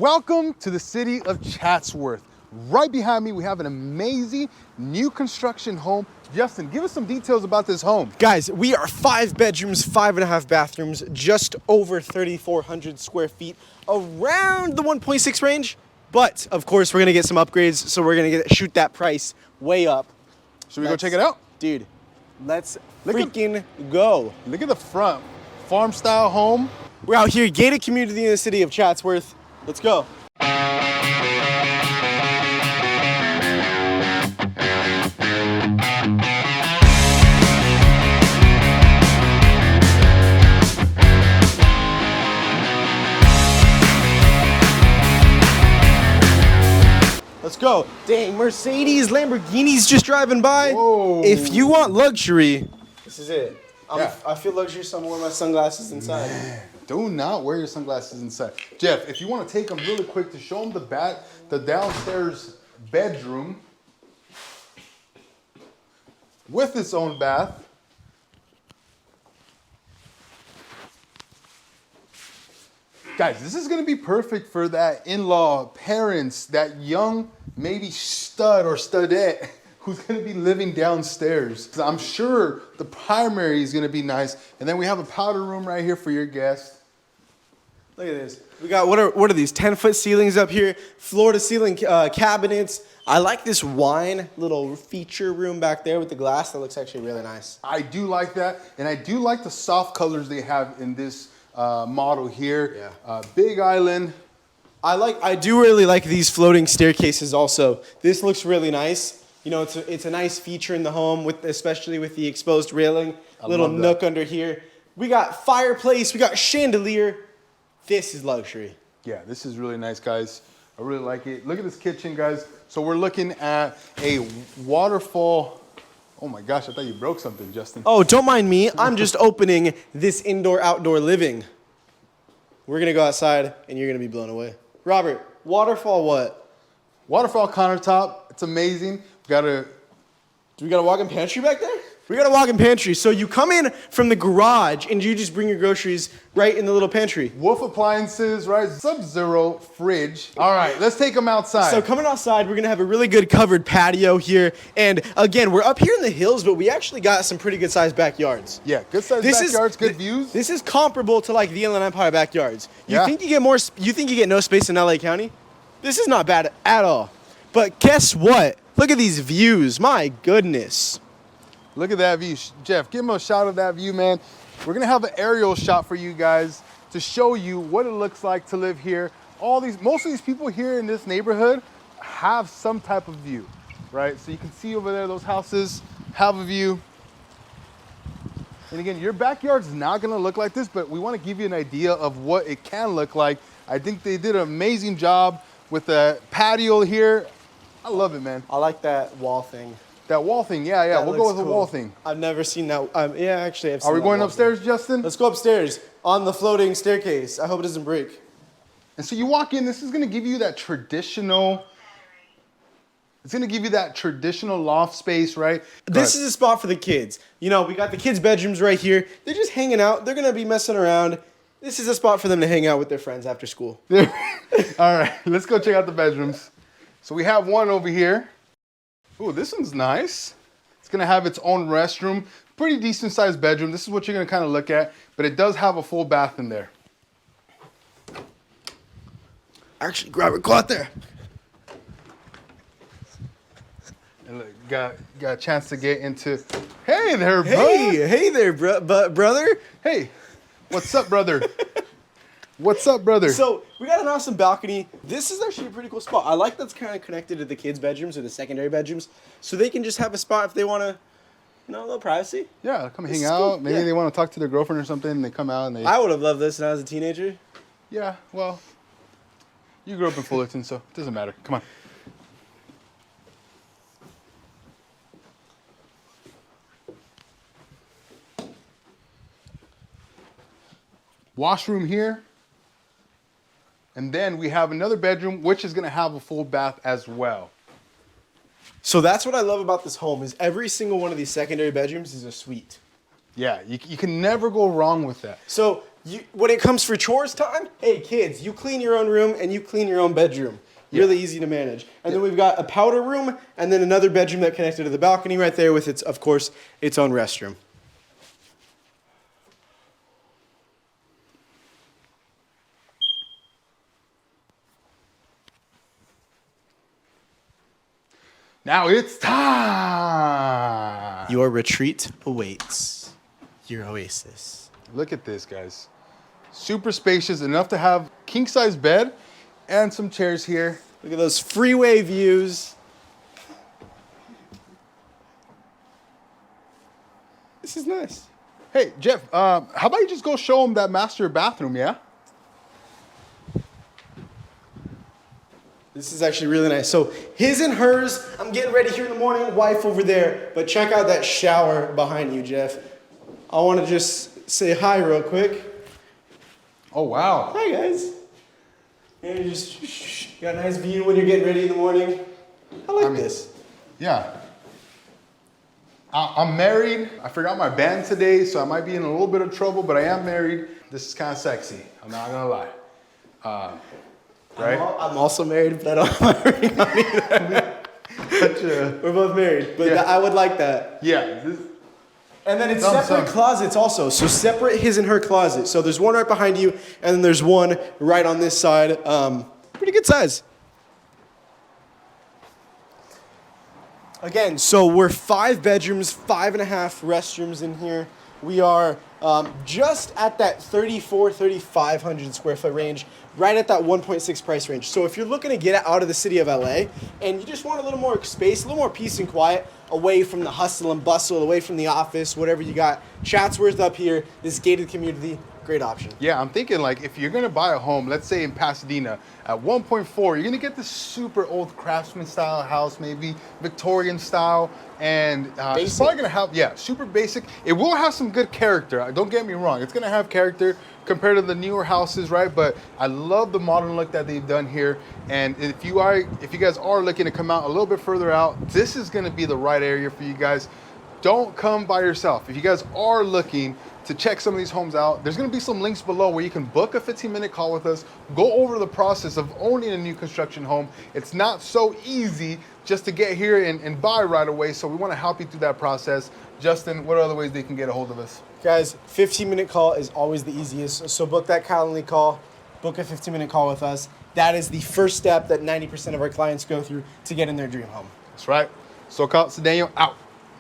Welcome to the city of Chatsworth. Right behind me, we have an amazing new construction home. Justin, give us some details about this home. Guys, we are 5 bedrooms, 5.5 bathrooms, just over 3,400 square feet, around the 1.6 range. But of course, we're gonna get some upgrades, so we're gonna shoot that price way up. Should we go check it out? Dude, let's freaking go. Look at the front, farm style home. We're out here, gated community in the city of Chatsworth. Let's go. Let's go. Dang, Mercedes, Lamborghinis just driving by. Whoa. If you want luxury, this is it. Yeah. I feel luxury, so I'm wearing my sunglasses inside. Man, do not wear your sunglasses inside. Jeff, if you want to take them really quick to show them the downstairs bedroom with its own bath. Guys, this is gonna be perfect for that in-law, parents, that young, maybe stud or studette who's gonna be living downstairs. I'm sure the primary is gonna be nice. And then we have a powder room right here for your guests. Look at this. We got, what are these, 10-foot ceilings up here, floor-to-ceiling cabinets. I like this wine little feature room back there with the glass. That looks actually really nice. I do like that. And I do like the soft colors they have in this model here. Yeah. Big island. I do really like these floating staircases also. This looks really nice. You know, it's a nice feature in the home, especially with the exposed railing. Little nook under here. We got fireplace, we got chandelier. This is luxury. Yeah, this is really nice, guys. I really like it. Look at this kitchen, guys. So we're looking at a waterfall. Oh my gosh, I thought you broke something, Justin. Oh, don't mind me. I'm just opening this indoor-outdoor living. We're gonna go outside and you're gonna be blown away. Robert, waterfall what? Waterfall countertop. It's amazing. Do we got a walk-in pantry back there? We got a walk-in pantry. So you come in from the garage and you just bring your groceries right in the little pantry. Wolf appliances, right? Sub-Zero fridge. All right, let's take them outside. So coming outside, we're gonna have a really good covered patio here. And again, we're up here in the hills, but we actually got some pretty good sized backyards. Yeah, good sized backyards, good views. This is comparable to like the Inland Empire backyards. You Yeah. think you get no space in LA County? This is not bad at all. But guess what? Look at these views, my goodness. Look at that view. Jeff, give him a shot of that view, man. We're gonna have an aerial shot for you guys to show you what it looks like to live here. Most of these people here in this neighborhood have some type of view, right? So you can see over there, those houses have a view. And again, your backyard's not gonna look like this, but we wanna give you an idea of what it can look like. I think they did an amazing job with the patio here. I love it, man. I like that wall thing. That wall thing, yeah. We'll go with the wall thing. I've never seen that. Yeah, actually, I've seen Are we that going wall upstairs, thing. Justin? Let's go upstairs on the floating staircase. I hope it doesn't break. And so you walk in, this is gonna give you that traditional, loft space, right? This is a spot for the kids. You know, we got the kids' bedrooms right here. They're just hanging out. They're gonna be messing around. This is a spot for them to hang out with their friends after school. All right, let's go check out the bedrooms. So we have one over here. Ooh, this one's nice. It's gonna have its own restroom. Pretty decent sized bedroom. This is what you're gonna kind of look at, but it does have a full bath in there. Actually, grab it, go out there. And look, got a chance to get into, hey there, bud. Hey there, brother. Hey, what's up, brother? What's up, brother? So we got an awesome balcony. This is actually a pretty cool spot. I like that's kind of connected to the kids' bedrooms or the secondary bedrooms, so they can just have a spot if they want to, you know, a little privacy. Yeah, come hang Cool. out. Maybe Yeah. they want to talk to their girlfriend or something, and they come out and they. I would have loved this when I was a teenager. Yeah, well, you grew up in Fullerton, so it doesn't matter. Come on. Washroom here. And then we have another bedroom, which is going to have a full bath as well. So that's what I love about this home is every single one of these secondary bedrooms is a suite. Yeah, you can never go wrong with that. So When it comes for chores time, hey kids, you clean your own room and you clean your own bedroom. Really easy to manage. And then we've got a powder room and then another bedroom that connected to the balcony right there with its, of course, its own restroom. Now it's time. Your retreat awaits. Your oasis. Look at this, guys. Super spacious, enough to have king-size bed and some chairs here. Look at those freeway views. This is nice. Hey, Jeff, how about you just go show them that master bathroom, yeah? This is actually really nice. So his and hers, I'm getting ready here in the morning, wife over there. But check out that shower behind you, Jeff. I want to just say hi real quick. Oh, wow. Hi, guys. And you just got a nice view when you're getting ready in the morning. I like this. Yeah. I'm married. I forgot my band today, so I might be in a little bit of trouble, but I am married. This is kind of sexy. I'm not going to lie. Right? I'm also married, but I don't have my ring on either. We're both married, but I would like that. Yeah. And then it's separate closets also. So separate his and her closet. So there's one right behind you, and then there's one right on this side. Pretty good size. Again, so we're 5 bedrooms, 5.5 restrooms in here. We are just at that 3,500 square foot range, right at that 1.6 price range. So if you're looking to get out of the city of LA and you just want a little more space, a little more peace and quiet, away from the hustle and bustle, away from the office, whatever you got, Chatsworth up here, this gated community, great option. Yeah, I'm thinking like if you're gonna buy a home, let's say in Pasadena, at 1.4, you're gonna get this super old craftsman style house, maybe Victorian style, and it's probably gonna have, super basic. It will have some good character, don't get me wrong. It's gonna have character compared to the newer houses, right? But I love the modern look that they've done here. And if you guys are looking to come out a little bit further out, this is gonna be the right area for you guys. Don't come by yourself. If you guys are looking to check some of these homes out, there's gonna be some links below where you can book a 15-minute call with us, go over the process of owning a new construction home. It's not so easy just to get here and buy right away, so we wanna help you through that process. Justin, what are other ways they can get a hold of us? Guys, 15-minute call is always the easiest, so book that Calendly call, book a 15-minute call with us. That is the first step that 90% of our clients go through to get in their dream home. That's right. SoCal Cedeno out.